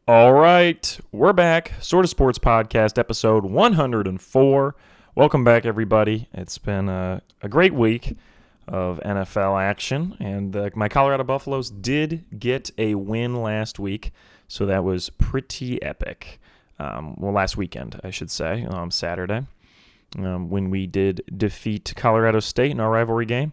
All right, we're back. Sort of Sports Podcast, episode 104. Welcome back, everybody. It's been a great week of NFL action, and my Colorado Buffaloes did get a win last week, so that was pretty epic. Last weekend, I should say, Saturday, when we did defeat Colorado State in our rivalry game.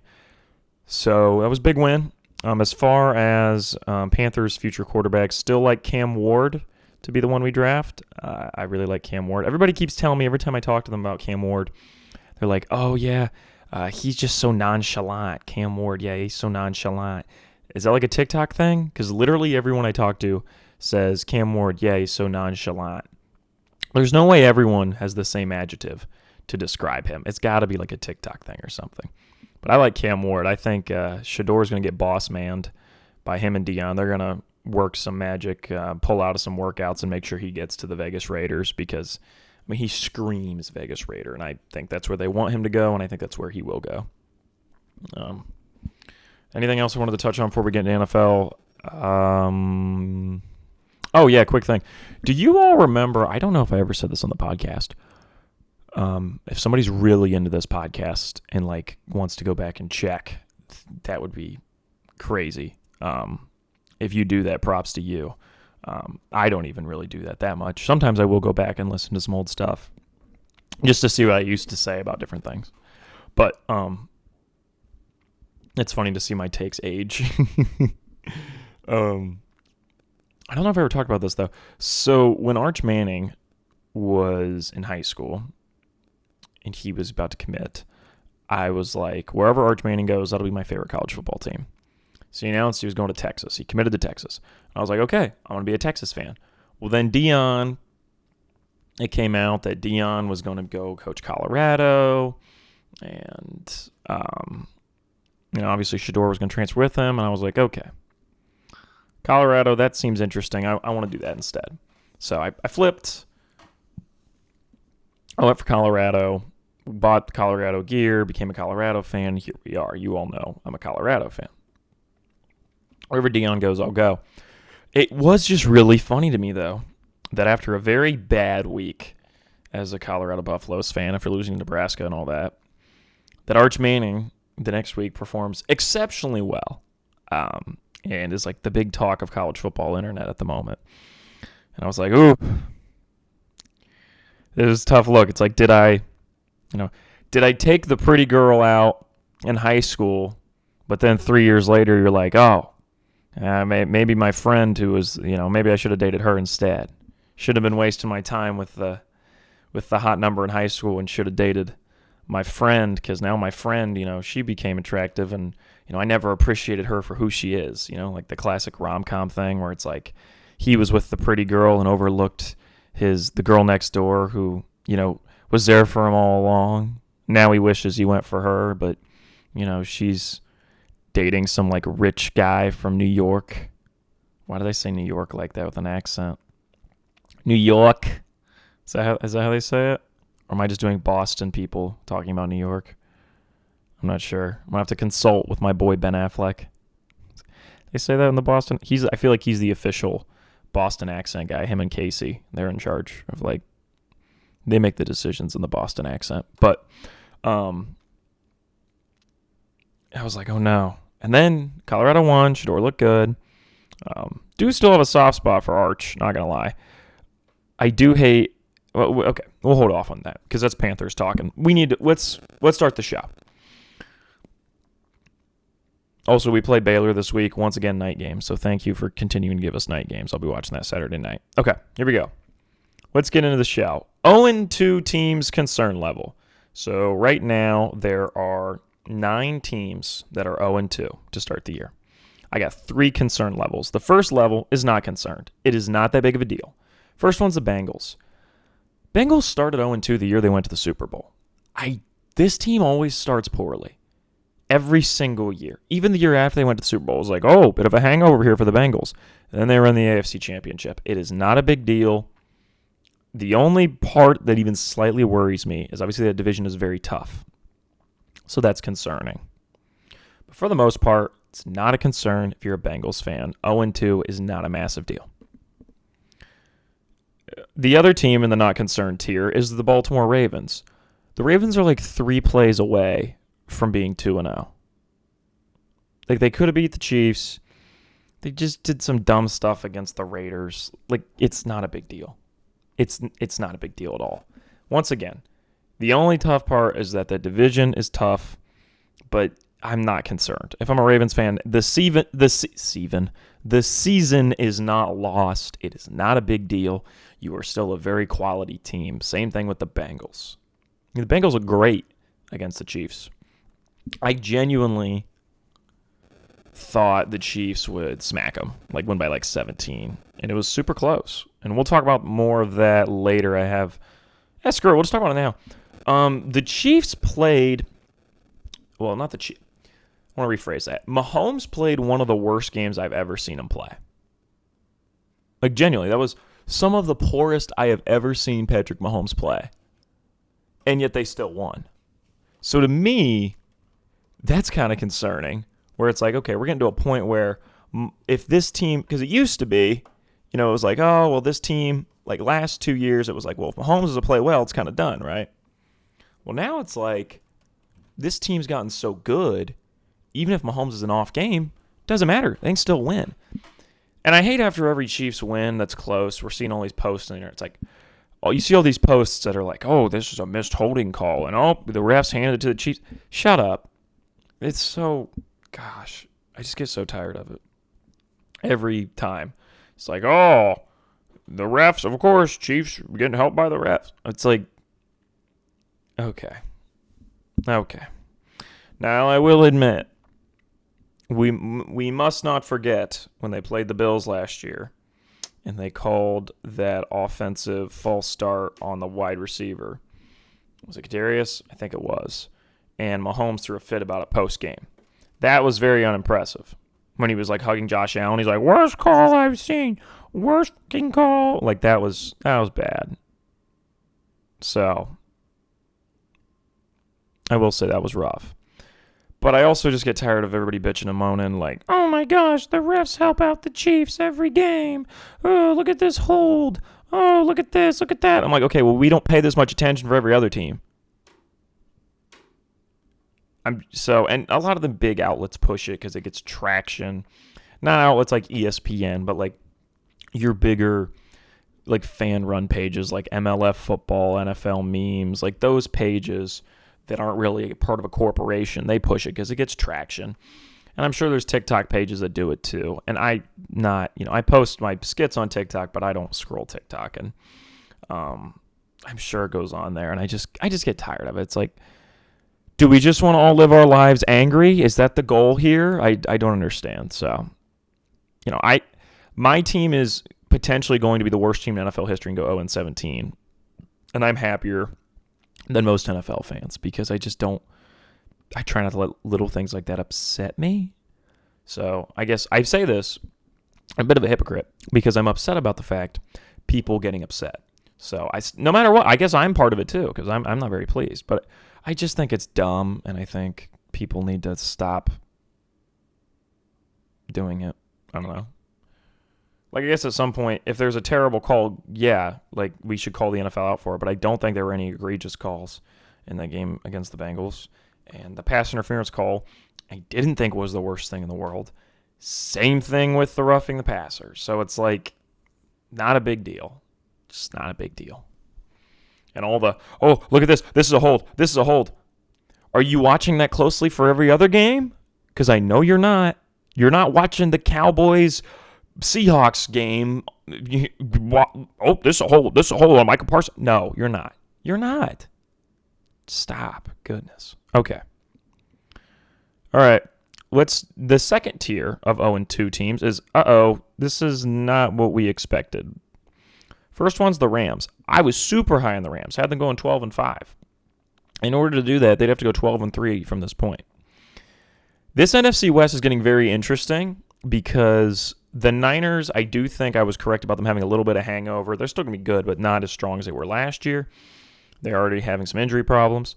So that was a big win. As far as Panthers' future quarterbacks, still like Cam Ward to be the one we draft. I really like Cam Ward. Everybody keeps telling me every time I talk to them about Cam Ward, they're like, oh, yeah, he's just so nonchalant. Cam Ward, yeah, he's so nonchalant. Is that like a TikTok thing? Because literally everyone I talk to says, Cam Ward, yeah, he's so nonchalant. There's no way everyone has the same adjective to describe him. It's got to be like a TikTok thing or something. But I like Cam Ward. I think Shador's going to get boss-manned by him and Dion. They're going to work some magic, pull out of some workouts, and make sure he gets to the Vegas Raiders because, he screams Vegas Raider, and I think that's where they want him to go, and I think that's where he will go. Anything else I wanted to touch on before we get into NFL? Oh, yeah, quick thing. Do you all remember, I don't know if I ever said this on the podcast, if somebody's really into this podcast and wants to go back and check, that would be crazy. If you do that, props to you. I don't even really do that much. Sometimes I will go back and listen to some old stuff just to see what I used to say about different things. But it's funny to see my takes age. I don't know if I ever talked about this though. So when Arch Manning was in high school and he was about to commit, I was like, wherever Arch Manning goes, that'll be my favorite college football team. So he announced he was going to Texas. He committed to Texas. I was like, okay, I want to be a Texas fan. Well, then it came out that Dion was going to go coach Colorado, and obviously Shador was going to transfer with him, and I was like, okay, Colorado, that seems interesting. I want to do that instead. So I flipped. I went for Colorado, bought Colorado gear, became a Colorado fan. Here we are. You all know I'm a Colorado fan. Wherever Dion goes, I'll go. It was just really funny to me, though, that after a very bad week as a Colorado Buffaloes fan, after losing to Nebraska and all that, that Arch Manning the next week performs exceptionally well and is like the big talk of college football internet at the moment. And I was like, ooh, it was a tough look. It's like, did I take the pretty girl out in high school, but then 3 years later you're like, oh, maybe my friend who was, maybe I should have dated her instead. Should have been wasting my time with the hot number in high school and should have dated my friend, because now my friend, she became attractive and, I never appreciated her for who she is, like the classic rom-com thing where it's like he was with the pretty girl and overlooked the girl next door who, was there for him all along. Now he wishes he went for her, but, she's dating some rich guy from New York. Why do they say New York like that with an accent? New York. Is that how they say it? Or am I just doing Boston people talking about New York? I'm not sure. I'm going to have to consult with my boy Ben Affleck. They say that in the Boston. I feel like he's the official Boston accent guy. Him and Casey. They're in charge of they make the decisions in the Boston accent. But I was like, oh no. And then Colorado won. Shador looked good. Do still have a soft spot for Arch, not going to lie. I do hate... Well, okay, we'll hold off on that because that's Panthers talking. Let's start the show. Also, we play Baylor this week. Once again, night games. So thank you for continuing to give us night games. I'll be watching that Saturday night. Okay, here we go. Let's get into the show. 0-2 teams concern level. So right now, there are 9 teams that are 0-2 to start the year. I got 3 concern levels. The first level is not concerned. It is not that big of a deal. First one's the Bengals. Bengals started 0-2 the year they went to the Super Bowl. This team always starts poorly. Every single year. Even the year after they went to the Super Bowl, it was like, oh, bit of a hangover here for the Bengals. And then they were in the AFC Championship. It is not a big deal. The only part that even slightly worries me is obviously that division is very tough. So that's concerning. But for the most part, it's not a concern if you're a Bengals fan. 0-2 is not a massive deal. the other team in the not concerned tier is the Baltimore Ravens. The Ravens are like 3 plays away from being 2-0. Like, they could have beat the Chiefs. They just did some dumb stuff against the Raiders. Like, it's not a big deal. It's not a big deal at all. Once again, the only tough part is that the division is tough, but I'm not concerned. If I'm a Ravens fan, the season is not lost. It is not a big deal. You are still a very quality team. Same thing with the Bengals. The Bengals are great against the Chiefs. I genuinely thought the Chiefs would smack them, like win by like 17, and it was super close. And we'll talk about more of that later. Screw it. We'll just talk about it now. The Chiefs played, well, not the Chiefs. I want to rephrase that. Mahomes played one of the worst games I've ever seen him play. Like, genuinely, that was some of the poorest I have ever seen Patrick Mahomes play. And yet they still won. So to me, that's kind of concerning, where it's like, okay, we're getting to a point where if this team, because it used to be, it was like, oh, well, this team, like last 2 years, it was like, well, if Mahomes doesn't play well, it's kind of done, right? Well, now it's like this team's gotten so good, even if Mahomes is an off game, doesn't matter. They can still win. And I hate after every Chiefs win that's close, we're seeing all these posts in there. It's like, oh, you see all these posts that are like, oh, this is a missed holding call, and oh, the refs handed it to the Chiefs. Shut up. It's so, gosh, I just get so tired of it. Every time. It's like, oh, the refs, of course, Chiefs getting helped by the refs. It's like, okay. Now, I will admit, we must not forget when they played the Bills last year and they called that offensive false start on the wide receiver. Was it Kadarius? I think it was. And Mahomes threw a fit about it post-game. That was very unimpressive. When he was like hugging Josh Allen, he's like, worst call I've seen. Worst fucking call. Like, that was bad. So, I will say that was rough. But I also just get tired of everybody bitching and moaning like, oh my gosh, the refs help out the Chiefs every game. Oh, look at this hold. Oh, look at this, look at that. I'm like, okay, well, we don't pay this much attention for every other team. And a lot of the big outlets push it because it gets traction. Not outlets like ESPN, but like your bigger like fan run pages like MLF football, NFL memes, like those pages that aren't really a part of a corporation, they push it because it gets traction. And I'm sure there's TikTok pages that do it too. And I post my skits on TikTok, but I don't scroll TikTok. And I'm sure it goes on there. And I just get tired of it. It's like, do we just want to all live our lives angry? Is that the goal here? I don't understand. So, my team is potentially going to be the worst team in NFL history and go 0-17. And I'm happier than most NFL fans because I try not to let little things like that upset me. So I guess I say this, I'm a bit of a hypocrite because I'm upset about the fact people getting upset. So no matter what, I guess I'm part of it too because I'm not very pleased. But I just think it's dumb, and I think people need to stop doing it. I don't know. Like, I guess at some point, if there's a terrible call, yeah, like, we should call the NFL out for it. But I don't think there were any egregious calls in that game against the Bengals. And the pass interference call, I didn't think was the worst thing in the world. Same thing with the roughing the passer. So it's like, not a big deal. Just not a big deal. And all the, oh, look at this. This is a hold. This is a hold. Are you watching that closely for every other game? Because I know you're not. You're not watching the Cowboys Seahawks game. Oh, this is a hold. This is a hold on Michael Parsons. No, you're not. You're not. Stop. Goodness. Okay. All right. The second tier of 0-2 teams is, this is not what we expected. First one's the Rams. I was super high on the Rams. Had them going 12-5. In order to do that, they'd have to go 12-3 from this point. This NFC West is getting very interesting because the Niners, I do think I was correct about them having a little bit of hangover. They're still going to be good, but not as strong as they were last year. They're already having some injury problems.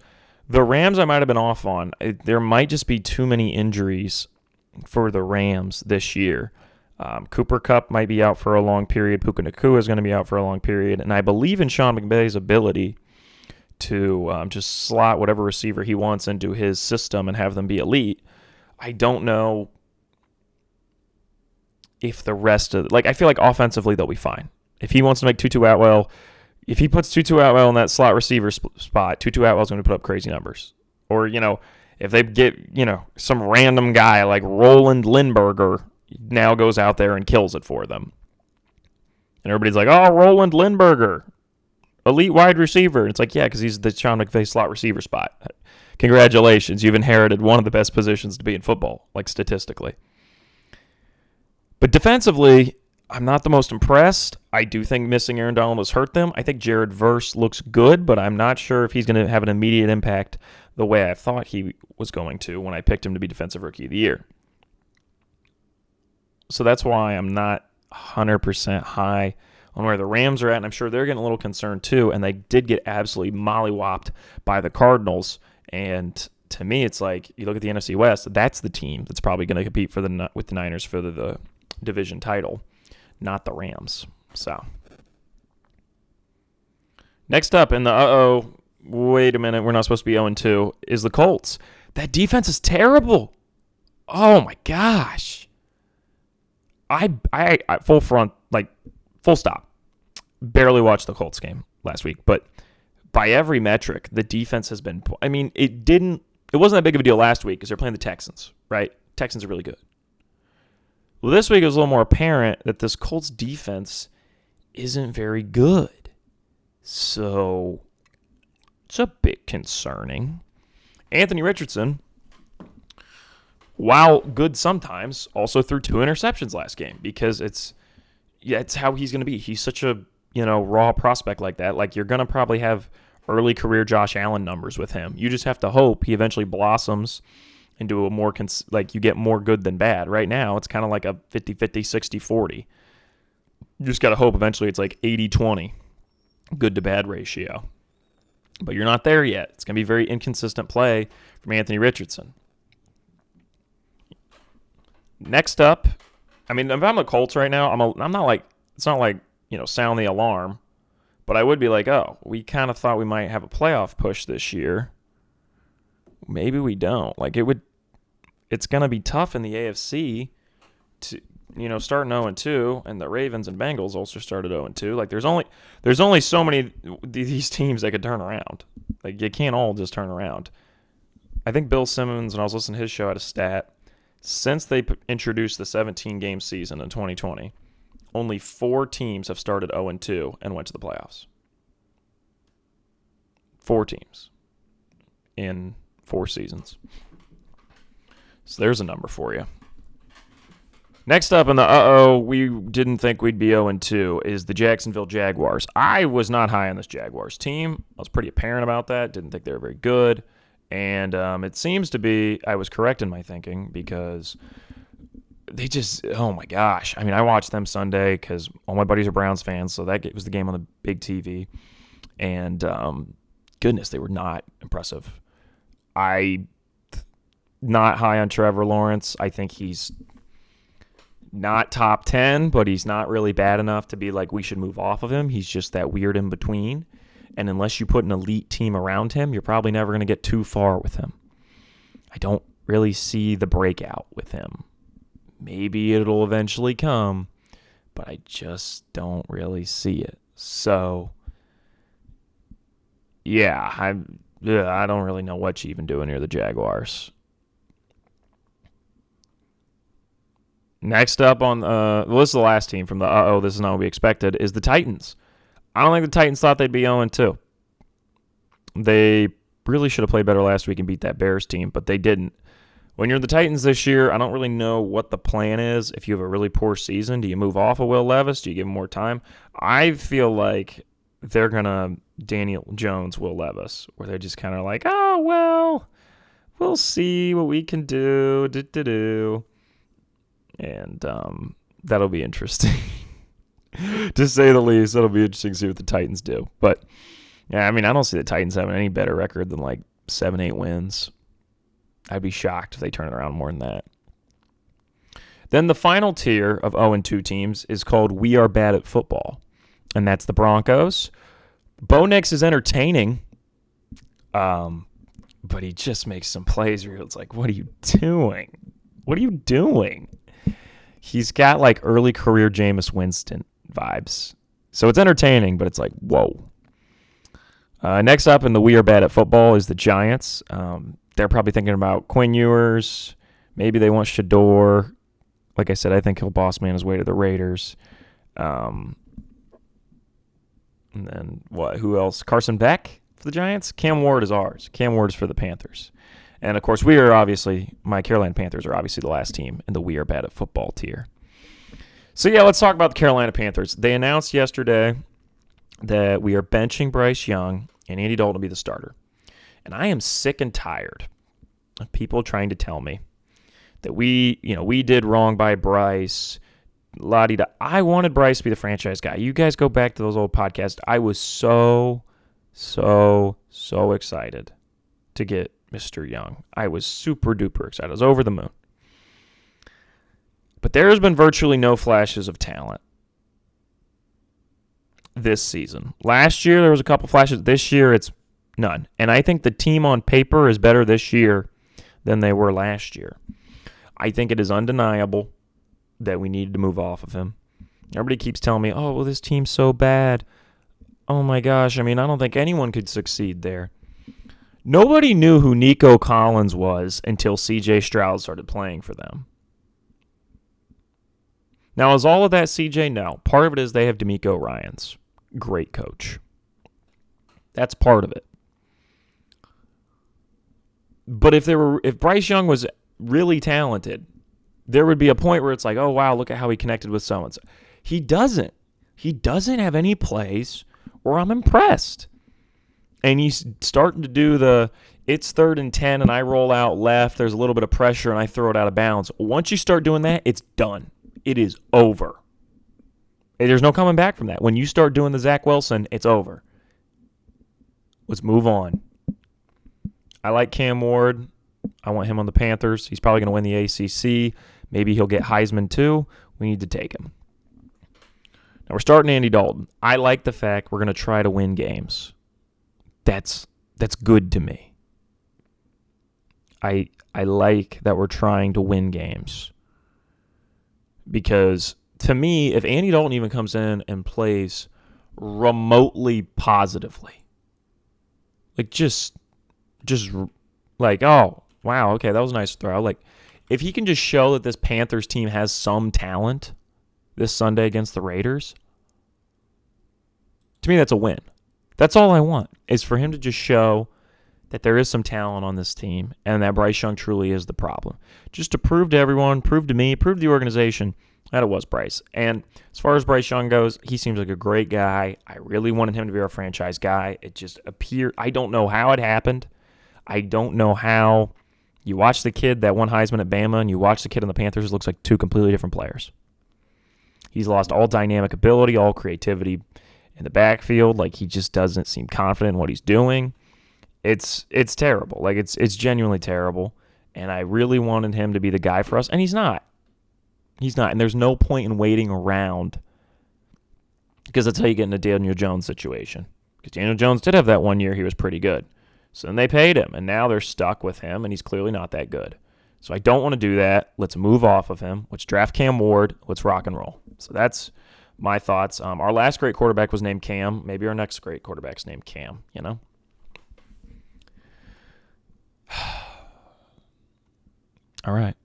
The Rams I might have been off on. There might just be too many injuries for the Rams this year. Cooper Kupp might be out for a long period. Puka Nacua is going to be out for a long period. And I believe in Sean McVay's ability to just slot whatever receiver he wants into his system and have them be elite. I don't know if the rest of... I feel like offensively they'll be fine. If he wants to make Tutu Atwell... If he puts Tutu Atwell in that slot receiver spot, Tutu Atwell's going to put up crazy numbers. Or, if they get, some random guy like Roland Lindberger now goes out there and kills it for them. And everybody's like, oh, Roland Lindberger, elite wide receiver. And it's like, yeah, because he's the Sean McVay slot receiver spot. Congratulations. You've inherited one of the best positions to be in football, statistically. But defensively, I'm not the most impressed. I do think missing Aaron Donald has hurt them. I think Jared Verse looks good, but I'm not sure if he's going to have an immediate impact the way I thought he was going to when I picked him to be Defensive Rookie of the Year. So that's why I'm not 100% high on where the Rams are at, and I'm sure they're getting a little concerned too, and they did get absolutely mollywopped by the Cardinals. And to me, it's like, you look at the NFC West, that's the team that's probably going to compete with the Niners for the division title, not the Rams. So next up in the wait a minute, we're not supposed to be 0-2, is the Colts. That defense is terrible. Oh my gosh. I full stop. Barely watched the Colts game last week, but by every metric, the defense has been... it wasn't that big of a deal last week because they're playing the Texans, right? Texans are really good. Well, this week it was a little more apparent that this Colts defense isn't very good. So it's a bit concerning. Anthony Richardson, while good sometimes, also threw 2 interceptions last game because it's how he's going to be. He's such a raw prospect like that. You're going to probably have early career Josh Allen numbers with him. You just have to hope he eventually blossoms into a more, you get more good than bad. Right now, it's kind of like a 50-50, 60-40. You just got to hope eventually it's 80-20, good to bad ratio. But you're not there yet. It's going to be very inconsistent play from Anthony Richardson. Next up, if I'm the Colts right now, I'm not it's not sound the alarm, but I would be like, oh, we kind of thought we might have a playoff push this year. Maybe we don't. It's going to be tough in the AFC to, starting 0-2, and the Ravens and Bengals also started 0-2. There's only so many these teams that could turn around. You can't all just turn around. I think Bill Simmons, when I was listening to his show, had a stat. Since they introduced the 17-game season in 2020, only 4 teams have started 0-2 and went to the playoffs. 4 teams in 4 seasons. So there's a number for you. Next up in the we didn't think we'd be 0-2 is the Jacksonville Jaguars. I was not high on this Jaguars team. I was pretty apparent about that. Didn't think they were very good. And it seems to be I was correct in my thinking because they just, oh my gosh. I watched them Sunday because all my buddies are Browns fans, so that was the game on the big TV. And goodness, they were not impressive. Not high on Trevor Lawrence. I think he's not top 10, but he's not really bad enough to be we should move off of him. He's just that weird in between. And unless you put an elite team around him, you're probably never going to get too far with him. I don't really see the breakout with him. Maybe it'll eventually come, but I just don't really see it. So, yeah, I don't really know what you even doing here, the Jaguars. Next up on this is the last team from the this is not what we expected, is the Titans. I don't think the Titans thought they'd be 0-2. They really should have played better last week and beat that Bears team, but they didn't. When you're the Titans this year, I don't really know what the plan is. If you have a really poor season, do you move off of Will Levis? Do you give him more time? I feel like they're going to Daniel Jones, Will Levis, where they're just kind of like, oh, well, we'll see what we can do. And that'll be interesting. To say the least, it'll be interesting to see what the Titans do. But, yeah, I don't see the Titans having any better record than 7-8 wins. I'd be shocked if they turn it around more than that. Then the final tier of 0-2 teams is called We Are Bad at Football, and that's the Broncos. Bo Nix is entertaining, but he just makes some plays where it's like, what are you doing? What are you doing? He's got like early career Jameis Winston vibes. So it's entertaining, but it's like, whoa. Next up in the We Are Bad at Football is the Giants. They're probably thinking about Quinn Ewers. Maybe they want Shador. Like I said, I think he'll boss man his way to the Raiders. And then what? Who else? Carson Beck for the Giants? Cam Ward is ours. Cam Ward is for the Panthers. And, of course, my Carolina Panthers are obviously the last team in the We Are Bad at Football tier. So, yeah, let's talk about the Carolina Panthers. They announced yesterday that we are benching Bryce Young and Andy Dalton to be the starter. And I am sick and tired of people trying to tell me that we did wrong by Bryce. La-di-da. I wanted Bryce to be the franchise guy. You guys go back to those old podcasts. I was so excited to get Mr. Young. I was super duper excited. I was over the moon. But there has been virtually no flashes of talent this season. Last year there was a couple flashes. This year it's none. And I think the team on paper is better this year than they were last year. I think it is undeniable that we needed to move off of him. Everybody keeps telling me, oh, well, this team's so bad. Oh, my gosh. I mean, I don't think anyone could succeed there. Nobody knew who Nico Collins was until C.J. Stroud started playing for them. Now, is all of that C.J.? No. Part of it is they have D'Amico Ryans. Great coach. That's part of it. But if Bryce Young was really talented, there would be a point where it's like, oh, wow, look at how he connected with so-and-so. He doesn't. He doesn't have any plays where I'm impressed. And he's starting to do it's 3rd and 10 and I roll out left, there's a little bit of pressure and I throw it out of bounds. Once you start doing that, it's done. It is over. There's no coming back from that. When you start doing the Zach Wilson, it's over. Let's move on. I like Cam Ward. I want him on the Panthers. He's probably going to win the ACC. Maybe he'll get Heisman too. We need to take him. Now we're starting Andy Dalton. I like the fact we're going to try to win games. That's good to me. I like that we're trying to win games. Because to me, if Andy Dalton even comes in and plays remotely positively, like just like, oh, wow, okay, that was a nice throw. Like, if he can just show that this Panthers team has some talent this Sunday against the Raiders, to me, that's a win. That's all I want, is for him to just show that there is some talent on this team and that Bryce Young truly is the problem. Just to prove to everyone, prove to me, prove to the organization that it was Bryce. And as far as Bryce Young goes, he seems like a great guy. I really wanted him to be our franchise guy. It just appeared, I don't know how it happened. I don't know how. You watch the kid that won Heisman at Bama and you watch the kid on the Panthers, it looks like two completely different players. He's lost all dynamic ability, all creativity in the backfield. Like, he just doesn't seem confident in what he's doing. It's terrible. Like, it's genuinely terrible. And I really wanted him to be the guy for us, and he's not. He's not. And there's no point in waiting around, because that's how you get in a Daniel Jones situation. Because Daniel Jones did have that one year he was pretty good. So then they paid him, and now they're stuck with him, and he's clearly not that good. So I don't want to do that. Let's move off of him. Let's draft Cam Ward. Let's rock and roll. So that's my thoughts. Our last great quarterback was named Cam. Maybe our next great quarterback's named Cam, you know? All right.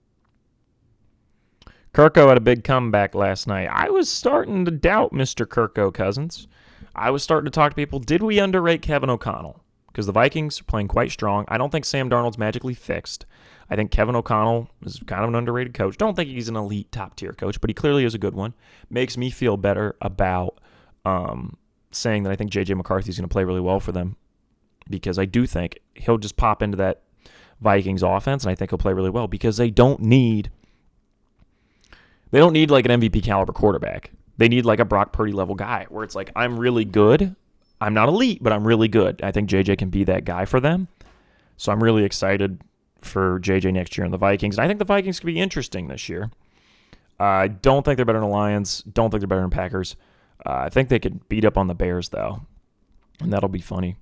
Kirko had a big comeback last night. I was starting to doubt Mr. Kirk Cousins. I was starting to talk to people, did we underrate Kevin O'Connell? Because the Vikings are playing quite strong. I don't think Sam Darnold's magically fixed. I think Kevin O'Connell is kind of an underrated coach. Don't think he's an elite top-tier coach, but he clearly is a good one. Makes me feel better about saying that I think J.J. McCarthy's going to play really well for them, because I do think he'll just pop into that Vikings offense, and I think he'll play really well, because they don't need like an MVP caliber quarterback. They need like a Brock Purdy level guy where it's like, I'm really good. I'm not elite, but I'm really good. I think JJ can be that guy for them. So I'm really excited for JJ next year in the Vikings. And I think the Vikings could be interesting this year. I don't think they're better than the Lions. Don't think they're better than Packers. I think they could beat up on the Bears, though, and that'll be funny.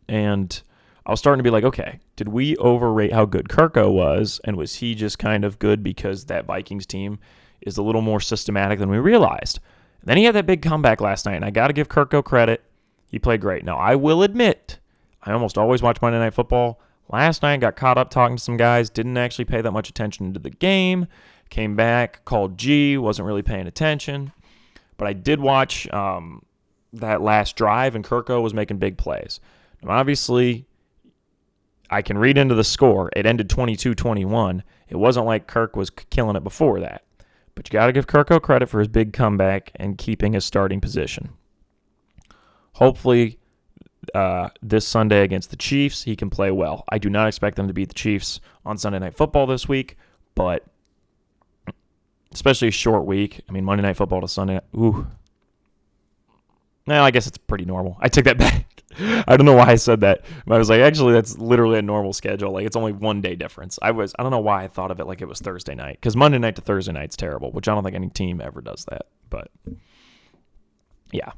And I was starting to be like, okay, did we overrate how good Kirko was, and was he just kind of good because that Vikings team is a little more systematic than we realized? And then he had that big comeback last night, and I got to give Kirko credit. He played great. Now, I will admit, I almost always watch Monday Night Football. Last night, got caught up talking to some guys, didn't actually pay that much attention to the game, came back, called G, wasn't really paying attention. But I did watch that last drive, and Kirko was making big plays. Now, obviously, I can read into the score. It ended 22-21. It wasn't like Kirk was killing it before that. But you got to give Kirko credit for his big comeback and keeping his starting position. Hopefully, this Sunday against the Chiefs, he can play well. I do not expect them to beat the Chiefs on Sunday Night Football this week, but especially a short week. I mean, Monday Night Football to Sunday. Ooh. Well, I guess it's pretty normal. I take that back. I don't know why I said that. But I was like, actually, that's literally a normal schedule. Like, it's only 1 day difference. I don't know why I thought of it like it was Thursday night, because Monday night to Thursday night's terrible, which I don't think any team ever does that. But, yeah.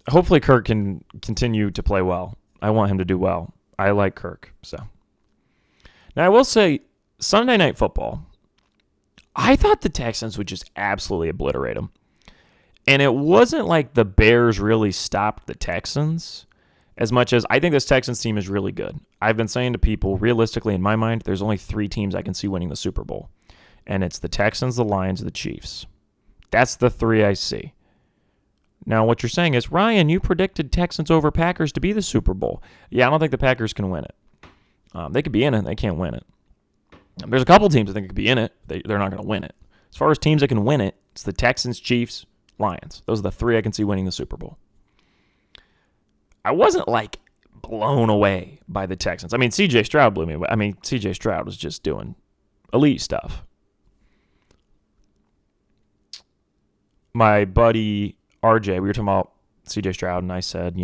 Hopefully Kirk can continue to play well. I want him to do well. I like Kirk. So now I will say, Sunday Night Football, I thought the Texans would just absolutely obliterate them. And it wasn't like the Bears really stopped the Texans as much as I think this Texans team is really good. I've been saying to people, realistically, in my mind, there's only 3 teams I can see winning the Super Bowl. And it's the Texans, the Lions, and the Chiefs. That's the 3 I see. Now, what you're saying is, Ryan, you predicted Texans over Packers to be the Super Bowl. Yeah, I don't think the Packers can win it. They could be in it. They can't win it. There's a couple teams I think could be in it. They're not going to win it. As far as teams that can win it, it's the Texans, Chiefs, Lions. Those are the 3 I can see winning the Super Bowl. I wasn't, like, blown away by the Texans. I mean, C.J. Stroud blew me away. I mean, C.J. Stroud was just doing elite stuff. My buddy RJ, we were talking about C.J. Stroud, and I said,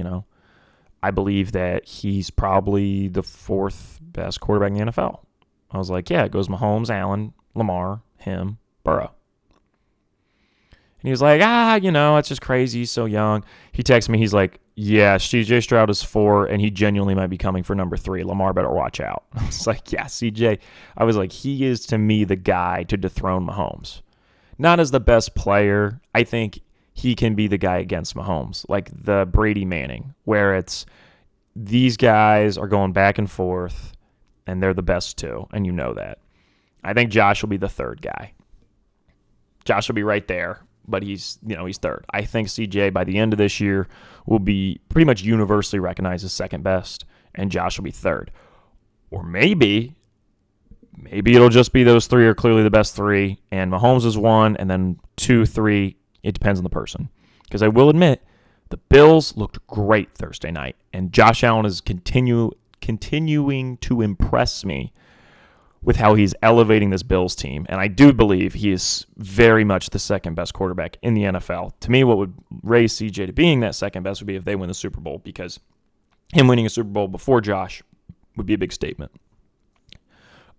I believe that he's probably the 4th best quarterback in the NFL. I was like, yeah, it goes Mahomes, Allen, Lamar, him, Burrow. And he was like, it's just crazy. He's so young. He texted me. He's like, yeah, CJ Stroud is 4, and he genuinely might be coming for number 3. Lamar better watch out. I was like, yeah, CJ. I was like, he is, to me, the guy to dethrone Mahomes. Not as the best player. I think he can be the guy against Mahomes, like the Brady Manning, where it's these guys are going back and forth, and they're the best 2, and you know that. I think Josh will be the 3rd guy. Josh will be right there. But he's 3rd. I think CJ by the end of this year will be pretty much universally recognized as 2nd best, and Josh will be 3rd. Or maybe it'll just be those 3 are clearly the best 3, and Mahomes is 1, and then 2, 3. It depends on the person. Because I will admit, the Bills looked great Thursday night, and Josh Allen is continuing to impress me with how he's elevating this Bills team. And I do believe he is very much the 2nd best quarterback in the NFL. To me, what would raise CJ to being that 2nd best would be if they win the Super Bowl, because him winning a Super Bowl before Josh would be a big statement.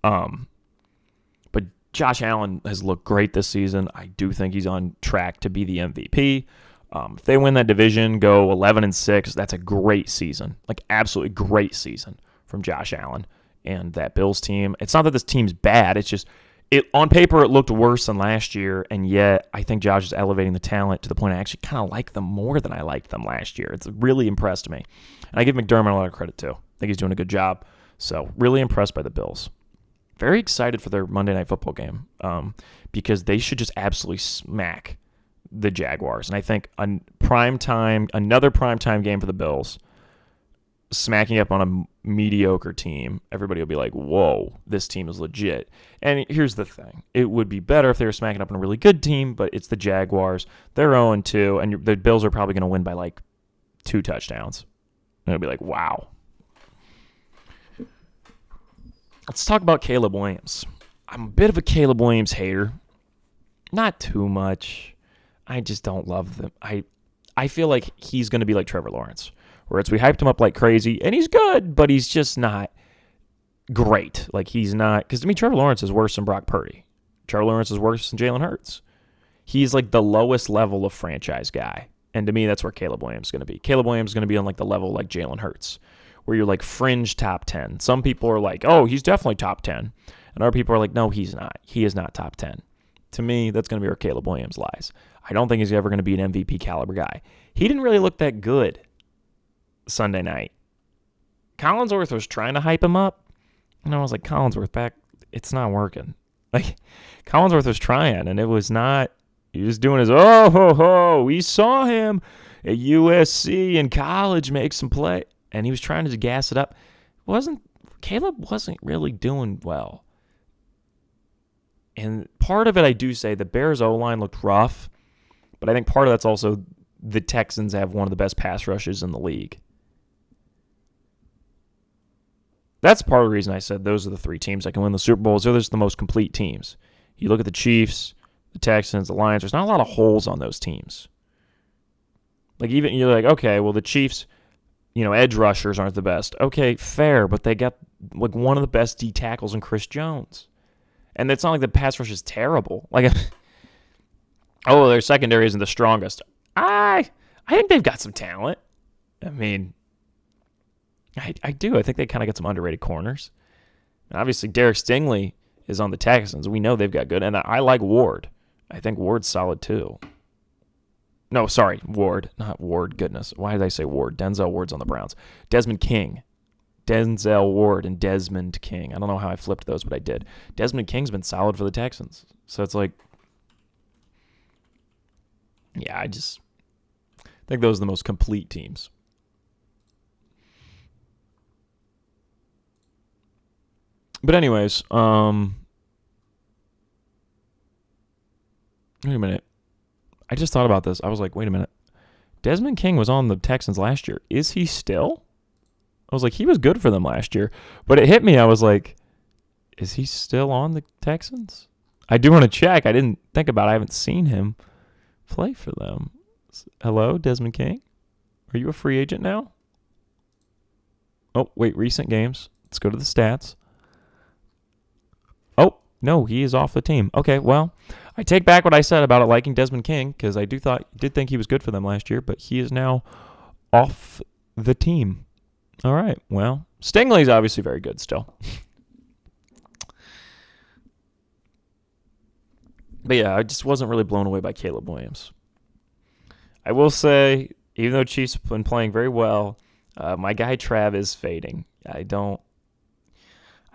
But Josh Allen has looked great this season. I do think he's on track to be the MVP. If they win that division, go 11-6, that's a great season. Like, absolutely great season from Josh Allen and that Bills team. It's not that this team's bad. It's just, on paper, it looked worse than last year, and yet I think Josh is elevating the talent to the point I actually kind of like them more than I liked them last year. It's really impressed me. And I give McDermott a lot of credit, too. I think he's doing a good job. So, really impressed by the Bills. Very excited for their Monday Night Football game, because they should just absolutely smack the Jaguars. And I think another primetime game for the Bills, smacking up on a mediocre team, everybody will be like, whoa, this team is legit. And here's the thing. It would be better if they were smacking up on a really good team, but it's the Jaguars. They're 0-2, and the Bills are probably going to win by like 2 touchdowns. And it'll be like, wow. Let's talk about Caleb Williams. I'm a bit of a Caleb Williams hater. Not too much. I just don't love them. I feel like he's going to be like Trevor Lawrence, where it's we hyped him up like crazy, and he's good, but he's just not great. Like, he's not, because to me, Trevor Lawrence is worse than Brock Purdy. Trevor Lawrence is worse than Jalen Hurts. He's like the lowest level of franchise guy. And to me, that's where Caleb Williams is going to be. Caleb Williams is going to be on like the level like Jalen Hurts, where you're like fringe top 10. Some people are like, oh, he's definitely top 10. And other people are like, no, he's not. He is not top 10. To me, that's going to be where Caleb Williams lies. I don't think he's ever going to be an MVP caliber guy. He didn't really look that good Sunday night. Collinsworth was trying to hype him up. And I was like, Collinsworth back, it's not working. Like, Collinsworth was trying, and it was not. He was doing his, oh, ho, ho. We saw him at USC in college make some play. And he was trying to gas it up. Caleb wasn't really doing well. And part of it, I do say, the Bears O-line looked rough. But I think part of that's also the Texans have one of the best pass rushes in the league. That's part of the reason I said those are the three teams that can win the Super Bowl. They're just the most complete teams. You look at the Chiefs, the Texans, the Lions, there's not a lot of holes on those teams. Like, even you're like, okay, well, the Chiefs, edge rushers aren't the best. Okay, fair, but they got like one of the best D tackles in Chris Jones. And it's not like the pass rush is terrible. Like, oh, their secondary isn't the strongest. I think they've got some talent. I mean, I do. I think they kind of got some underrated corners. And obviously, Derek Stingley is on the Texans. We know they've got good. And I like Ward. I think Ward's solid too. No, sorry, Ward. Not Ward. Goodness. Why did I say Ward? Denzel Ward's on the Browns. Desmond King. Denzel Ward and Desmond King. I don't know how I flipped those, but I did. Desmond King's been solid for the Texans. So it's like, yeah, I think those are the most complete teams. But anyways, wait a minute. I just thought about this. I was like, wait a minute. Desmond King was on the Texans last year. Is he still? I was like, he was good for them last year. But it hit me. I was like, is he still on the Texans? I do want to check. I didn't think about it. I haven't seen him play for them. Hello, Desmond King? Are you a free agent now? Oh, wait, recent games. Let's go to the stats. Oh, no, he is off the team. Okay, well, I take back what I said about it liking Desmond King, because I did think he was good for them last year, but he is now off the team. All right, well, Stingley's obviously very good still. But yeah, I just wasn't really blown away by Caleb Williams. I will say, even though Chiefs have been playing very well, my guy Trav is fading. I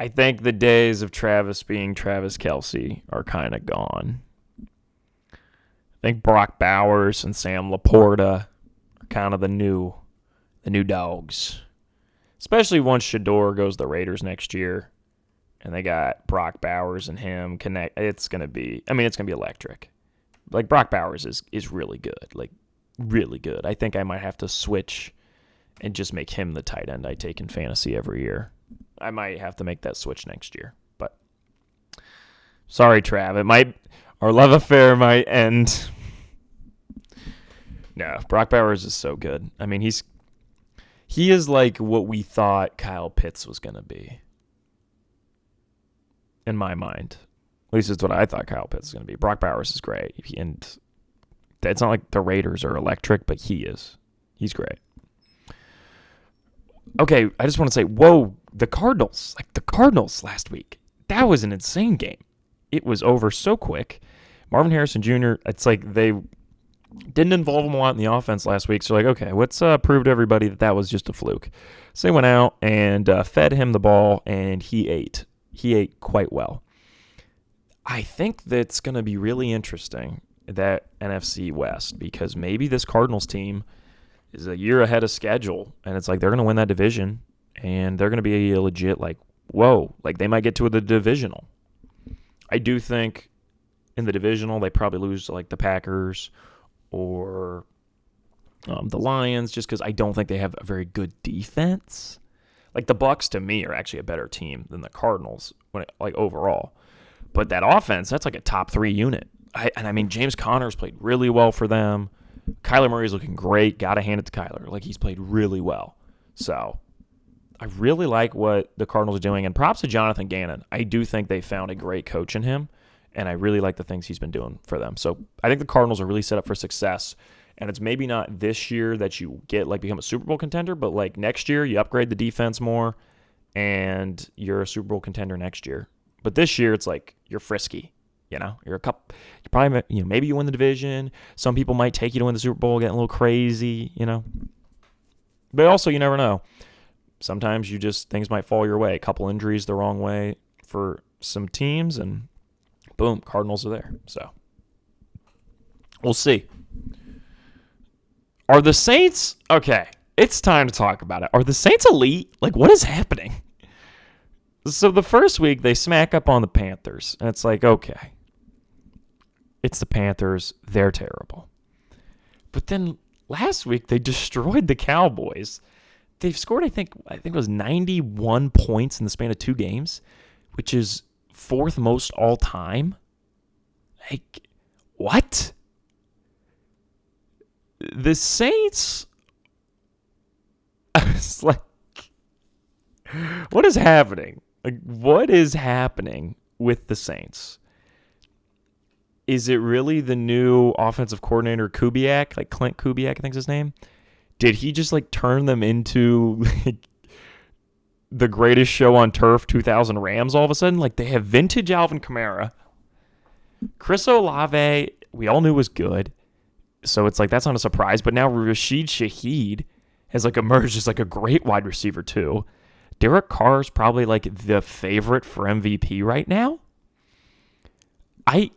think the days of Travis being Travis Kelce are kind of gone. I think Brock Bowers and Sam Laporta are kind of the new dogs. Especially once Shador goes to the Raiders next year, and they got Brock Bowers and him connect. It's gonna be electric. Like, Brock Bowers is really good, like really good. I think I might have to switch and just make him the tight end I take in fantasy every year. I might have to make that switch next year, but sorry, Trav. Our love affair might end. No, Brock Bowers is so good. I mean, he is like what we thought Kyle Pitts was going to be. In my mind. At least it's what I thought Kyle Pitts was going to be. Brock Bowers is great. And it's not like the Raiders are electric, but he is. He's great. Okay, I just want to say, whoa, the Cardinals last week. That was an insane game. It was over so quick. Marvin Harrison Jr., it's like they didn't involve him a lot in the offense last week. So like, okay, let's prove to everybody that was just a fluke. So they went out and fed him the ball, and he ate. He ate quite well. I think that's going to be really interesting, that NFC West, because maybe this Cardinals team is a year ahead of schedule, and it's like they're going to win that division, and they're going to be a legit, like, whoa, like they might get to the divisional. I do think in the divisional they probably lose to like the Packers or the Lions, just because I don't think they have a very good defense. Like, the Bucks to me are actually a better team than the Cardinals overall. But that offense, that's like a top 3 unit. I mean, James Conner's played really well for them. Kyler Murray's looking great. Got to hand it to Kyler. Like, he's played really well. So, I really like what the Cardinals are doing, and props to Jonathan Gannon. I do think they found a great coach in him, and I really like the things he's been doing for them. So I think the Cardinals are really set up for success, and it's maybe not this year that you become a Super Bowl contender, but like next year you upgrade the defense more, and you're a Super Bowl contender next year. But this year it's like you're frisky. You're you probably, maybe you win the division. Some people might take you to win the Super Bowl, getting a little crazy, But also, you never know. Sometimes things might fall your way. A couple injuries the wrong way for some teams, and boom, Cardinals are there. So we'll see. Are the Saints, okay, it's time to talk about it. Are the Saints elite? Like, what is happening? So the first week, they smack up on the Panthers, and it's like, okay, it's the Panthers. They're terrible. But then last week, they destroyed the Cowboys. They've scored, I think it was 91 points in the span of 2 games, which is 4th most all time. Like, what? The Saints, I was like, what is happening? Like, what is happening with the Saints? Is it really the new offensive coordinator Kubiak, like Clint Kubiak, I think's his name? Did he just like turn them into like the greatest show on turf 2000 Rams all of a sudden? Like, they have vintage Alvin Kamara. Chris Olave, we all knew was good. So it's like, that's not a surprise. But now Rashid Shaheed has like emerged as like a great wide receiver too. Derek Carr is probably like the favorite for MVP right now. I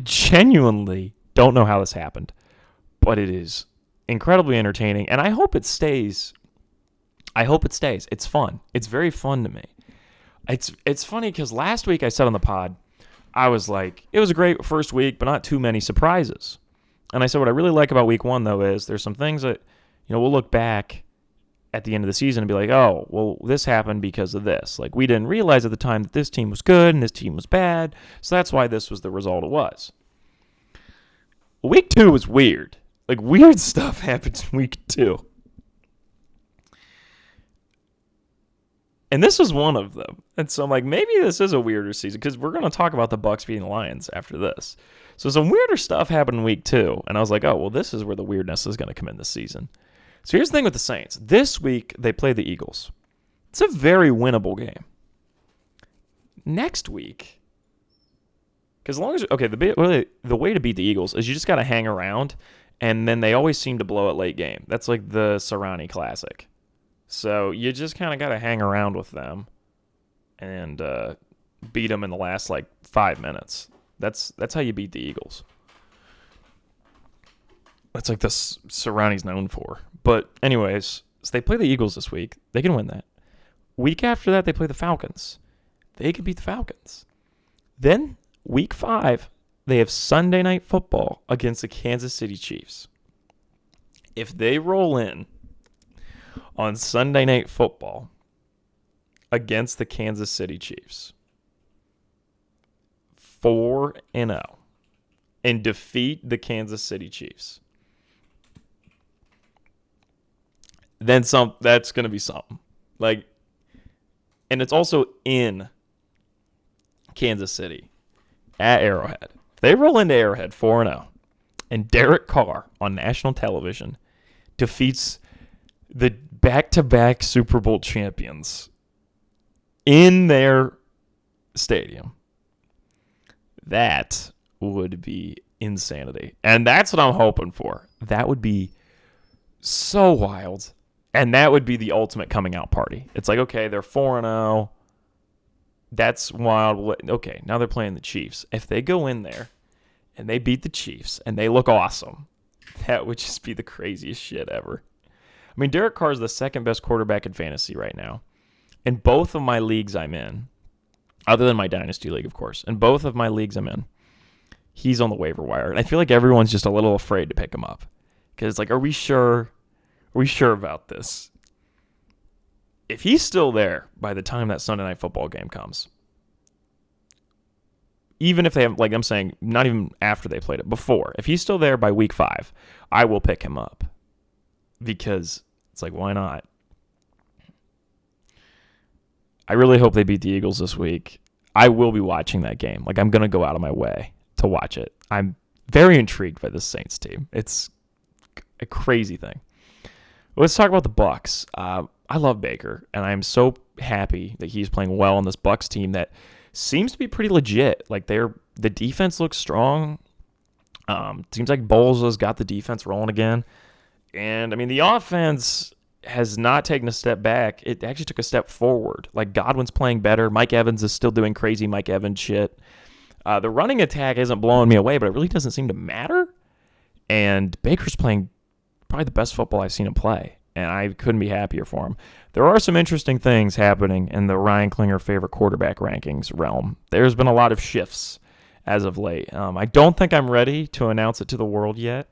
genuinely don't know how this happened, but it is incredibly entertaining, and I hope it stays. It's fun. It's very fun to me. It's funny because last week I said on the pod, I was like, it was a great first week, but not too many surprises. And I said what I really like about week 1, though, is there's some things that, we'll look back at the end of the season and be like, oh, well, this happened because of this. Like, we didn't realize at the time that this team was good and this team was bad, so that's why this was the result it was. Week 2 was weird. Like, weird stuff happened in week 2. And this was one of them. And so I'm like, maybe this is a weirder season, because we're going to talk about the Bucs beating the Lions after this. So some weirder stuff happened in week 2. And I was like, oh, well, this is where the weirdness is going to come in this season. So here's the thing with the Saints. This week, they play the Eagles. It's a very winnable game. Next week, because as long as, okay, the way to beat the Eagles is you just got to hang around, and then they always seem to blow it late game. That's like the Sirianni Classic. So you just kind of got to hang around with them and beat them in the last like 5 minutes. That's how you beat the Eagles. That's like this Sirianni's known for. But anyways, so they play the Eagles this week. They can win that. Week after that, they play the Falcons. They could beat the Falcons. Then week 5, they have Sunday Night Football against the Kansas City Chiefs. If they roll in on Sunday Night Football against the Kansas City Chiefs, 4-0, and defeat the Kansas City Chiefs, then that's going to be something. Like, and it's also in Kansas City at Arrowhead. If they roll into Arrowhead 4-0, and Derek Carr on national television defeats the back-to-back Super Bowl champions in their stadium, that would be insanity. And that's what I'm hoping for. That would be so wild. And that would be the ultimate coming out party. It's like, okay, they're 4-0. That's wild. Okay, now they're playing the Chiefs. If they go in there and they beat the Chiefs and they look awesome, that would just be the craziest shit ever. I mean, Derek Carr is the second best quarterback in fantasy right now. In both of my leagues I'm in, other than my Dynasty League, of course, in both of my leagues I'm in, he's on the waiver wire. And I feel like everyone's just a little afraid to pick him up. Because it's like, are we sure? Are we sure about this? If he's still there by the time that Sunday Night Football game comes, even if they have, like I'm saying, not even after they played it, before, if he's still there by week 5, I will pick him up. Because it's like, why not? I really hope they beat the Eagles this week. I will be watching that game. Like, I'm going to go out of my way to watch it. I'm very intrigued by this Saints team. It's a crazy thing. Let's talk about the Bucs. I love Baker, and I'm so happy that he's playing well on this Bucs team that seems to be pretty legit. Like, the defense looks strong. Seems like Bowles has got the defense rolling again. And, I mean, the offense has not taken a step back. It actually took a step forward. Like, Godwin's playing better. Mike Evans is still doing crazy Mike Evans shit. The running attack isn't blowing me away, but it really doesn't seem to matter. And Baker's playing probably the best football I've seen him play, and I couldn't be happier for him. There are some interesting things happening in the Ryan Klinger favorite quarterback rankings realm. There's been a lot of shifts as of late. I don't think I'm ready to announce it to the world yet,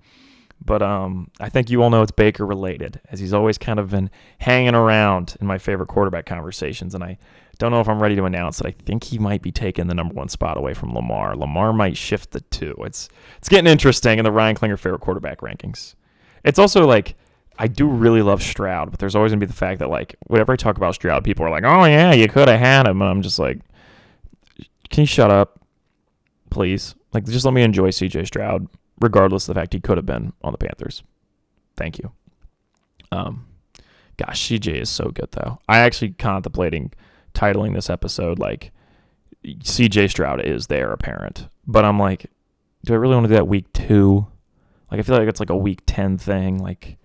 but I think you all know it's Baker related, as he's always kind of been hanging around in my favorite quarterback conversations, and I don't know if I'm ready to announce it. I think he might be taking the number one spot away from Lamar. Lamar might shift the 2. It's getting interesting in the Ryan Klinger favorite quarterback rankings. It's also like, I do really love Stroud, but there's always going to be the fact that, like, whenever I talk about Stroud, people are like, oh, yeah, you could have had him. And I'm just like, can you shut up, please? Like, just let me enjoy C.J. Stroud, regardless of the fact he could have been on the Panthers. Thank you. Gosh, C.J. is so good, though. I actually contemplating titling this episode, like, C.J. Stroud is the heir apparent. But I'm like, do I really want to do that week 2? Like, I feel like it's like a week 10 thing, like,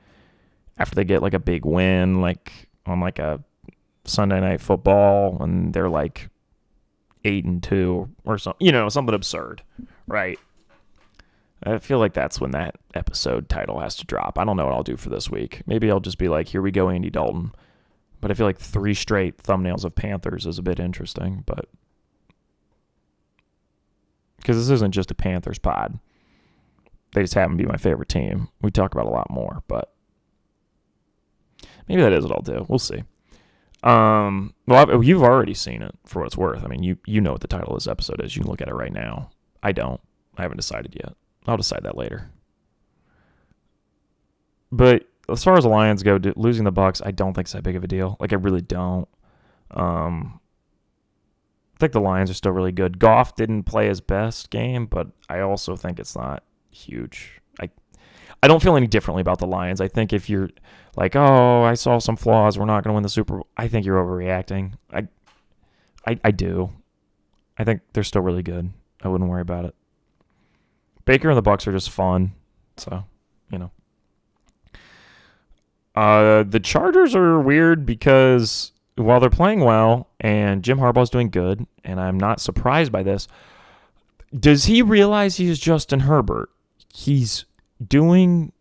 after they get, like, a big win, like, on, like, a Sunday Night Football, and they're, like, 8-2 or something, something absurd, right? I feel like that's when that episode title has to drop. I don't know what I'll do for this week. Maybe I'll just be like, here we go, Andy Dalton. But I feel like 3 straight thumbnails of Panthers is a bit interesting, but because this isn't just a Panthers pod. They just happen to be my favorite team. We talk about a lot more, but maybe that is what I'll do. We'll see. Well, you've already seen it for what it's worth. I mean, you know what the title of this episode is. You can look at it right now. I don't. I haven't decided yet. I'll decide that later. But as far as the Lions go, losing the Bucs, I don't think it's that big of a deal. Like, I really don't. I think the Lions are still really good. Goff didn't play his best game, but I also think it's not huge. I don't feel any differently about the Lions. I think if you're like, oh, I saw some flaws, we're not going to win the Super Bowl, I think you're overreacting. I do. I think they're still really good. I wouldn't worry about it. Baker and the Bucs are just fun, so, the Chargers are weird because while they're playing well and Jim Harbaugh's doing good, and I'm not surprised by this, does he realize he's Justin Herbert? He's doing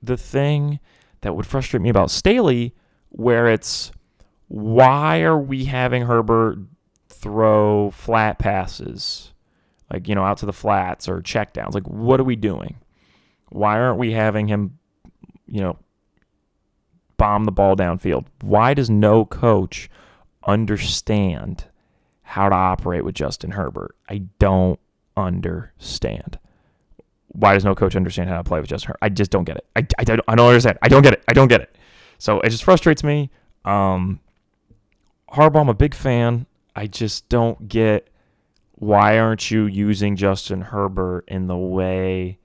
the thing that would frustrate me about Staley, where it's, why are we having Herbert throw flat passes, like, out to the flats or checkdowns? Like, what are we doing? Why aren't we having him, bomb the ball downfield? Why does no coach understand how to operate with Justin Herbert? I don't understand. Why does no coach understand how to play with Justin Herbert? I just don't get it. I don't understand. I don't get it. So it just frustrates me. Harbaugh, I'm a big fan. I just don't get, why aren't you using Justin Herbert in the way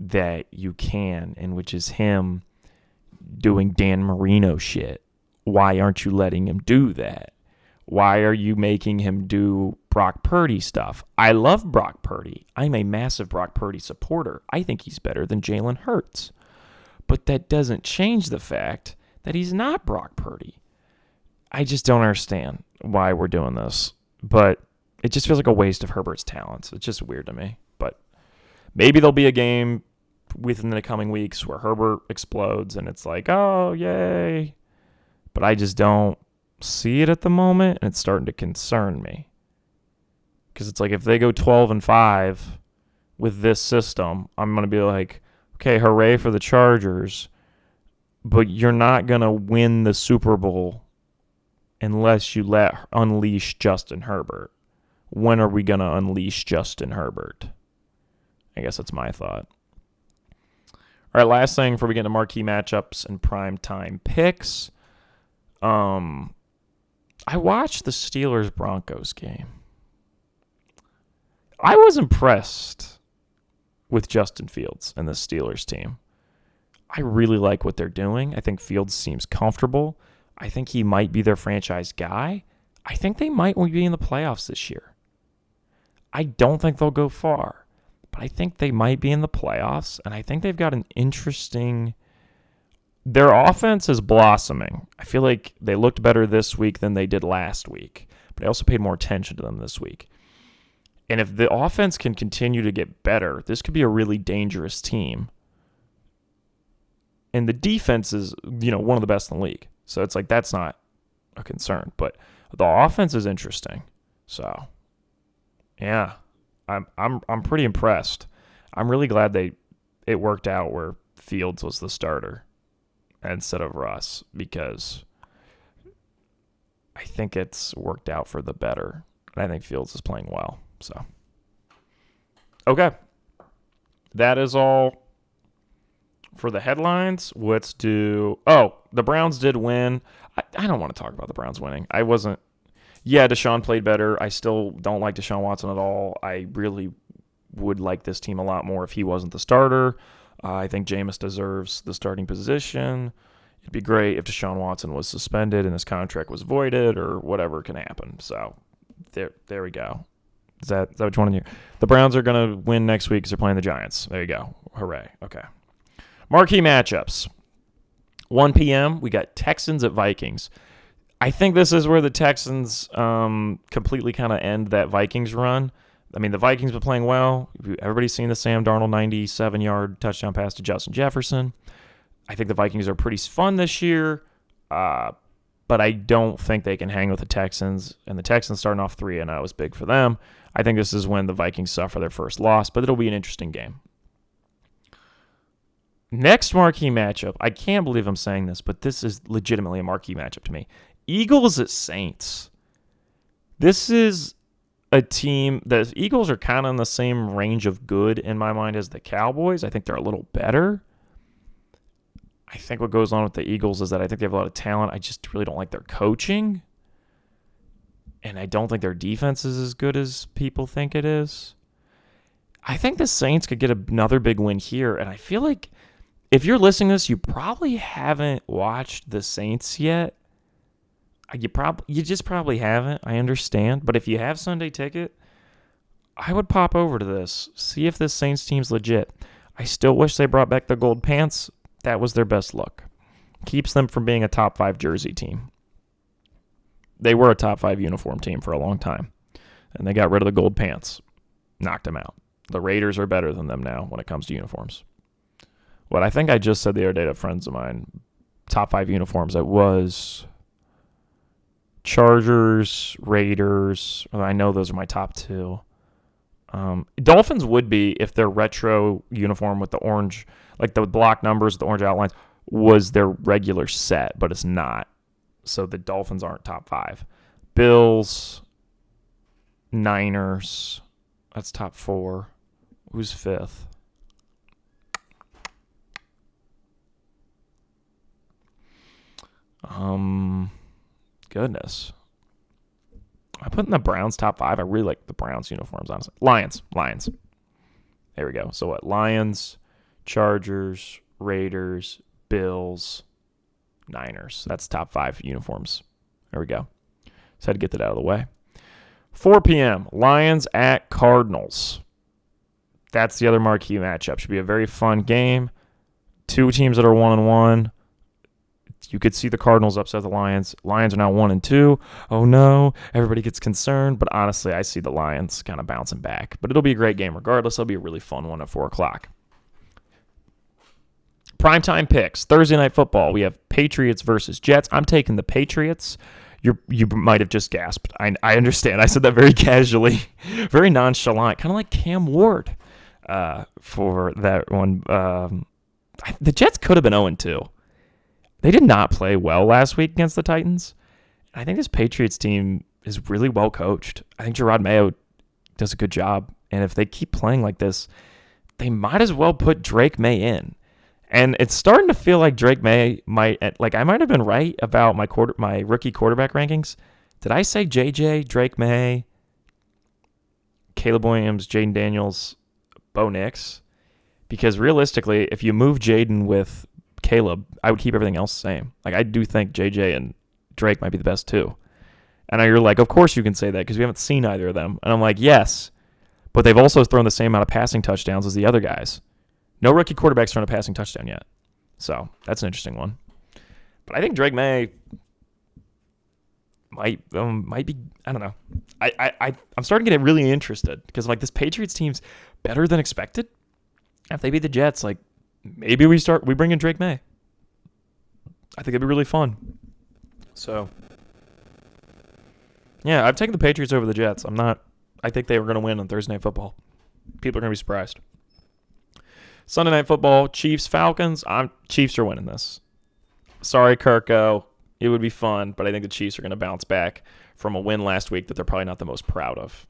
that you can, and which is him doing Dan Marino shit? Why aren't you letting him do that? Why are you making him do Brock Purdy stuff? I love Brock Purdy. I'm a massive Brock Purdy supporter. I think he's better than Jalen Hurts. But that doesn't change the fact that he's not Brock Purdy. I just don't understand why we're doing this. But it just feels like a waste of Herbert's talents. It's just weird to me. But maybe there'll be a game within the coming weeks where Herbert explodes and it's like, oh, yay. But I just don't see it at the moment, and it's starting to concern me. Because it's like, if they go 12-5 with this system, I'm going to be like, okay, hooray for the Chargers, but you're not going to win the Super Bowl unless you unleash Justin Herbert. When are we going to unleash Justin Herbert? I guess that's my thought. All right, last thing before we get into marquee matchups and primetime picks. I watched the Steelers-Broncos game. I was impressed with Justin Fields and the Steelers team. I really like what they're doing. I think Fields seems comfortable. I think he might be their franchise guy. I think they might be in the playoffs this year. I don't think they'll go far, but I think they might be in the playoffs, and I think they've got an interesting... Their offense is blossoming. I feel like they looked better this week than they did last week, but I also paid more attention to them this week. And if the offense can continue to get better, this could be a really dangerous team. And the defense is, one of the best in the league. So it's like that's not a concern. But the offense is interesting. So, yeah, I'm pretty impressed. I'm really glad it worked out where Fields was the starter instead of Russ, because I think it's worked out for the better. And I think Fields is playing well. So, okay. That is all for the headlines. Let's do... Oh, the Browns did win. I don't want to talk about the Browns winning. Deshaun played better. I still don't like Deshaun Watson at all. I really would like this team a lot more if he wasn't the starter. I think Jameis deserves the starting position. It'd be great if Deshaun Watson was suspended and his contract was voided or whatever can happen. So there we go. Is that what you want to hear? The Browns are going to win next week because they're playing the Giants. There you go. Hooray. Okay. Marquee matchups. 1 p.m., we got Texans at Vikings. I think this is where the Texans completely kind of end that Vikings run. I mean, the Vikings been playing well. Everybody's seen the Sam Darnold 97-yard touchdown pass to Justin Jefferson. I think the Vikings are pretty fun this year, but I don't think they can hang with the Texans. And the Texans starting off 3-0 is big for them. I think this is when the Vikings suffer their first loss, but it'll be an interesting game. Next marquee matchup, I can't believe I'm saying this, but this is legitimately a marquee matchup to me. Eagles at Saints. This is a team, the Eagles are kind of in the same range of good in my mind as the Cowboys. I think they're a little better. I think what goes on with the Eagles is that I think they have a lot of talent. I just really don't like their coaching. And I don't think their defense is as good as people think it is. I think the Saints could get another big win here. And I feel like if you're listening to this, you probably haven't watched the Saints yet. You just probably haven't. I understand. But if you have Sunday ticket, I would pop over to this. See if this Saints team's legit. I still wish they brought back the gold pants. That was their best look. Keeps them from being a top 5 jersey team. They were a top 5 uniform team for a long time. And they got rid of the gold pants. Knocked them out. The Raiders are better than them now when it comes to uniforms. What I think I just said the other day to friends of mine, top 5 uniforms, it was Chargers, Raiders. I know those are my top 2. Dolphins would be if their retro uniform with the orange, like the block numbers, the orange outlines, was their regular set, but it's not. So the Dolphins aren't top 5. Bills, Niners, that's top 4. Who's 5th? Goodness. I put in the Browns top 5. I really like the Browns uniforms, honestly. Lions. There we go. So what? Lions, Chargers, Raiders, Bills, Niners. That's top 5 uniforms. There we go. Just had to get that out of the way. 4 p.m. Lions at Cardinals. That's the other marquee matchup. Should be a very fun game. 2 teams that are 1-1. You could see the Cardinals upset the Lions. Lions are now 1-2. Oh, no. Everybody gets concerned. But honestly, I see the Lions kind of bouncing back. But it'll be a great game regardless. It'll be a really fun one at 4 o'clock. Primetime picks. Thursday Night Football. We have Patriots versus Jets. I'm taking the Patriots. You might have just gasped. I understand. I said that very casually. Very nonchalant. Kind of like Cam Ward for that one. The Jets could have been 0-2. They did not play well last week against the Titans. I think this Patriots team is really well coached. I think Gerard Mayo does a good job. And if they keep playing like this, they might as well put Drake May in. And it's starting to feel like Drake May might, like I might have been right about my rookie quarterback rankings. Did I say JJ, Drake May, Caleb Williams, Jaden Daniels, Bo Nix? Because realistically, if you move Jaden with Caleb, I would keep everything else the same. Like, I do think JJ and Drake might be the best too. And you're like, of course you can say that because we haven't seen either of them. And I'm like, yes, but they've also thrown the same amount of passing touchdowns as the other guys. No rookie quarterback's thrown a passing touchdown yet. So that's an interesting one. But I think Drake May might be, I don't know. I'm starting to get really interested because like this Patriots team's better than expected. If they beat the Jets, like maybe we bring in Drake May. I think it'd be really fun. So yeah, I've taken the Patriots over the Jets. I think they were going to win on Thursday Night Football. People are going to be surprised. Sunday Night Football, Chiefs, Falcons. Chiefs are winning this. Sorry, Kirko. It would be fun, but I think the Chiefs are going to bounce back from a win last week that they're probably not the most proud of.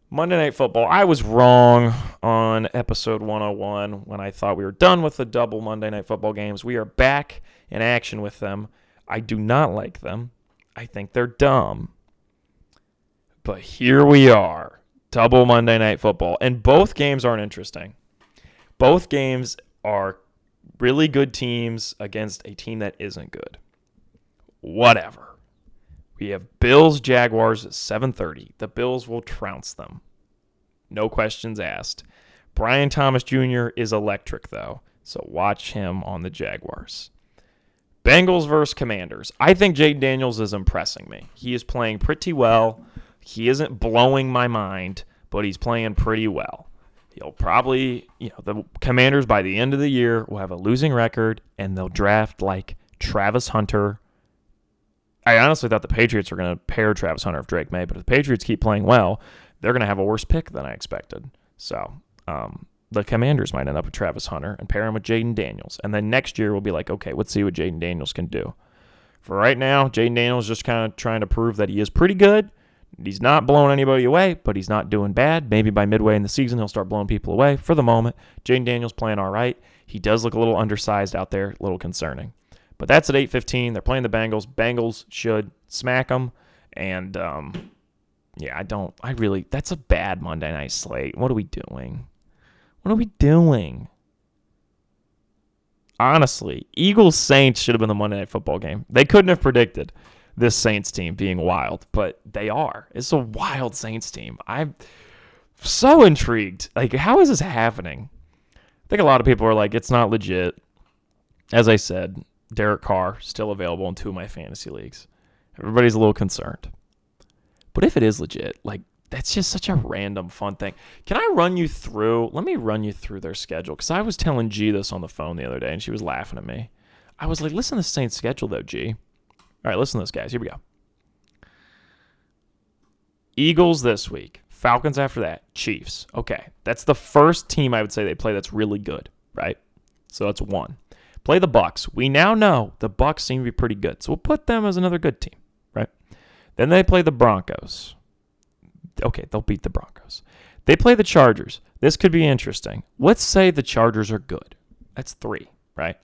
Monday Night Football. I was wrong on episode 101 when I thought we were done with the double Monday Night Football games. We are back in action with them. I do not like them. I think they're dumb. But here we are. Double Monday Night Football. And both games aren't interesting. Both games are really good teams against a team that isn't good. Whatever. We have Bills, Jaguars at 7:30. The Bills will trounce them. No questions asked. Brian Thomas Jr. is electric, though, so watch him on the Jaguars. Bengals versus Commanders. I think Jaden Daniels is impressing me. He is playing pretty well. He isn't blowing my mind, but he's playing pretty well. He'll probably, the Commanders by the end of the year will have a losing record, and they'll draft like Travis Hunter. I honestly thought the Patriots were going to pair Travis Hunter with Drake May, but if the Patriots keep playing well, they're going to have a worse pick than I expected. So the Commanders might end up with Travis Hunter and pair him with Jaden Daniels. And then next year we'll be like, okay, let's see what Jaden Daniels can do. For right now, Jaden Daniels just kind of trying to prove that he is pretty good. He's not blowing anybody away, but he's not doing bad. Maybe by midway in the season, he'll start blowing people away. For the moment, Jaden Daniels playing all right. He does look a little undersized out there, a little concerning. But that's at 8:15. They're playing the Bengals. Bengals should smack them. And, that's a bad Monday night slate. What are we doing? Honestly, Eagles-Saints should have been the Monday Night Football game. They couldn't have predicted this Saints team being wild, but they are. It's a wild Saints team. I'm so intrigued. Like, how is this happening? I think a lot of people are like, it's not legit. As I said, Derek Carr still available in 2 of my fantasy leagues. Everybody's a little concerned. But if it is legit, like, that's just such a random fun thing. Let me run you through their schedule, because I was telling G this on the phone the other day, and she was laughing at me. I was like, listen to the Saints schedule, though, G. All right, listen to this, guys. Here we go. Eagles this week. Falcons after that. Chiefs. Okay, that's the first team I would say they play that's really good, right? So that's 1. Play the Bucs. We now know the Bucs seem to be pretty good, so we'll put them as another good team, right? Then they play the Broncos. Okay, they'll beat the Broncos. They play the Chargers. This could be interesting. Let's say the Chargers are good. That's 3, right?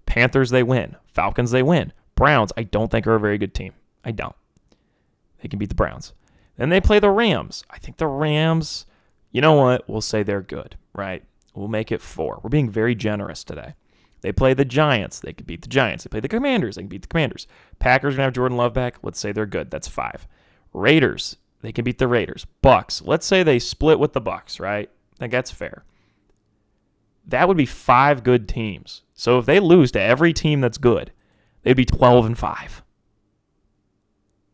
Panthers, they win. Falcons, they win. Browns, I don't think are a very good team. I don't. They can beat the Browns. Then they play the Rams. I think the Rams, you know what? We'll say they're good, right? We'll make it 4. We're being very generous today. They play the Giants. They could beat the Giants. They play the Commanders. They can beat the Commanders. Packers are going to have Jordan Love back. Let's say they're good. That's 5. Raiders, they can beat the Raiders. Bucks, let's say they split with the Bucks, right? I think that's fair. That would be 5 good teams. So if they lose to every team that's good, they'd be 12-5.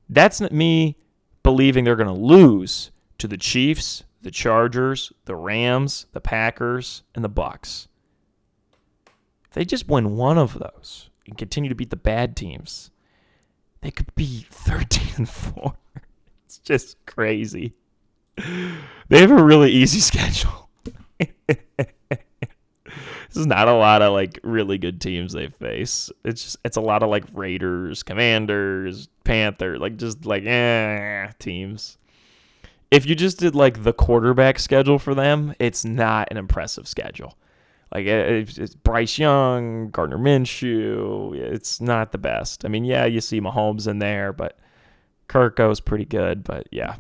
That's not me believing they're going to lose to the Chiefs, the Chargers, the Rams, the Packers, and the Bucks. If they just win one of those and continue to beat the bad teams, they could be 13-4. It's just crazy. They have a really easy schedule. This is not a lot of like really good teams they face. It's a lot of like Raiders, Commanders, Panther, teams. If you just did like the quarterback schedule for them, it's not an impressive schedule. Like it's Bryce Young, Gardner Minshew. It's not the best. I mean, yeah, you see Mahomes in there, but Kirk goes pretty good, but yeah,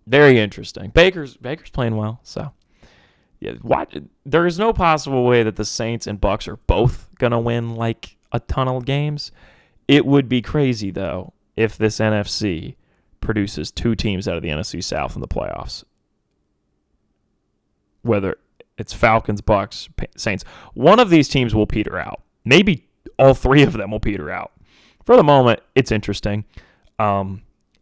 very interesting. Baker's playing well, so yeah. There is no possible way that the Saints and Bucks are both gonna win like a ton of games. It would be crazy though if this NFC produces two teams out of the NFC South in the playoffs. Whether it's Falcons, Bucks, Saints, one of these teams will peter out. Maybe all three of them will peter out. For the moment, it's interesting.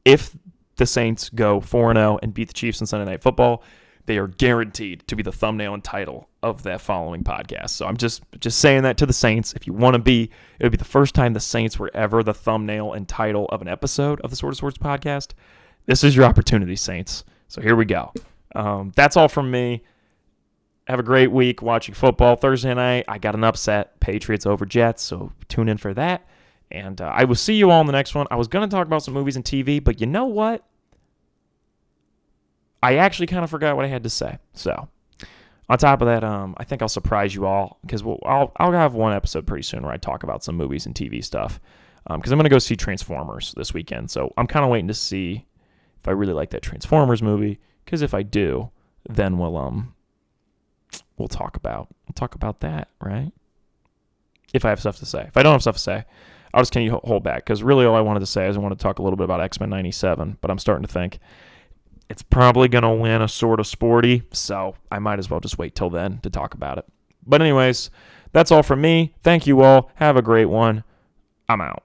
If the Saints go 4-0 and beat the Chiefs on Sunday Night Football, they are guaranteed to be the thumbnail and title of that following podcast. So I'm just saying that to the Saints. If you want to be, it would be the first time the Saints were ever the thumbnail and title of an episode of the Sort of Sports podcast. This is your opportunity, Saints. So here we go. That's all from me. Have a great week watching football. Thursday night, I got an upset. Patriots over Jets, so tune in for that. And I will see you all in the next one. I was going to talk about some movies and TV, but you know what? I actually kind of forgot what I had to say. So on top of that, I think I'll surprise you all because I'll have one episode pretty soon where I talk about some movies and TV stuff because I'm going to go see Transformers this weekend. So I'm kind of waiting to see if I really like that Transformers movie because if I do, then we'll talk about that, right? If I have stuff to say. If I don't have stuff to say, I'll just continue to hold back because really all I wanted to say is I want to talk a little bit about X-Men 97, but I'm starting to think it's probably going to win a sort of sporty, so I might as well just wait till then to talk about it. But anyways, that's all from me. Thank you all. Have a great one. I'm out.